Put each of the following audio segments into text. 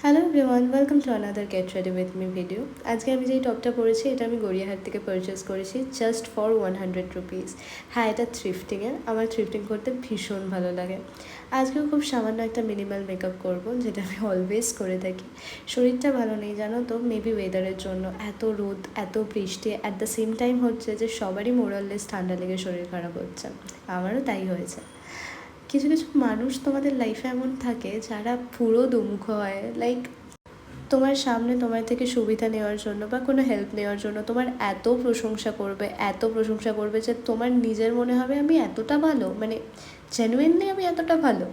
Hello everyone, welcome to another get ready with me video. আজকে আমি যেই টপটা পরেছি এটা আমি গড়িয়াহাট থেকে পারচেস করেছি জাস্ট ফর 100 রুপিস। হ্যাঁ, এটা থ্রিফটিংয়ের। আমার থ্রিফটিং করতে ভীষণ ভালো লাগে। আজকেও খুব সামান্য একটা মিনিমাল মেকআপ করবো, যেটা আমি অলওয়েজ করে থাকি। শরীরটা ভালো নেই জানো তো, মেবি ওয়েদারের জন্য। এত রোদ, এত বৃষ্টি, অ্যাট দ্য সেম টাইম হচ্ছে যে সবারই মোরাললেস ঠান্ডা লেগে শরীর খারাপ হচ্ছে। আমারও তাই হয়েছে। কিছু কিছু মানুষ তোমাদের লাইফে এমন থাকে যারা পুরো দুমুখ হয়, লাইক তোমার সামনে তোমার থেকে সুবিধা নেওয়ার জন্য বা কোনো হেল্প নেওয়ার জন্য তোমার এত প্রশংসা করবে, এত প্রশংসা করবে যে তোমার নিজের মনে হবে আমি এতটা ভালো, মানে জেনুইনলি আমি এতটা ভালো।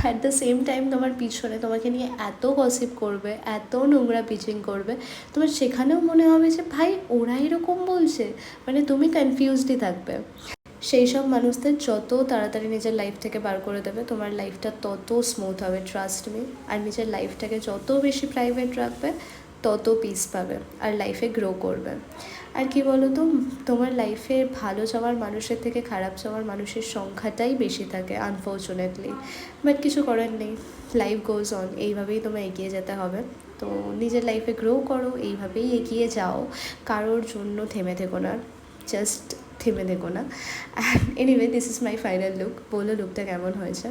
অ্যাট দ্য সেম টাইম তোমার পিছনে তোমাকে নিয়ে এত গসিপ করবে, এত নোংরা পিচিং করবে, তোমার সেখানেও মনে হবে যে ভাই ওরা এরকম বলছে, মানে তুমি কনফিউজডই থাকবে। সেই সব মানুষদের যত তাড়াতাড়ি নিজের লাইফ থেকে বার করে দেবে, তোমার লাইফটা তত স্মুথ হবে, ট্রাস্ট মি। আর নিজের লাইফটাকে যত বেশি প্রাইভেট রাখবে তত পিস পাবে আর লাইফে গ্রো করবে। আর কি বলো তো, তোমার লাইফে ভালো যাওয়ার মানুষের থেকে খারাপ যাওয়ার মানুষের সংখ্যাটাই বেশি থাকে আনফর্চুনেটলি। বাট কিছু করার নেই, লাইফ গোজ অন, এইভাবেই তোমায় এগিয়ে যেতে হবে। তো নিজের লাইফে গ্রো করো, এইভাবেই এগিয়ে যাও, কারোর জন্য থেমে থেকো না, জাস্ট থেমে দেখো না। And anyway, this is my final look. বলো লুকটা কেমন হয়েছে?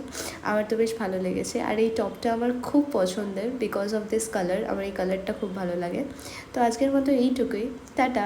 আমার তো বেশ ভালো লেগেছে, আর এই টপটা আমার খুব পছন্দের বিকজ অফ দিস কালার। আমার এই কালারটা খুব ভালো লাগে। তো আজকের মতো এইটুকুই, টাটা।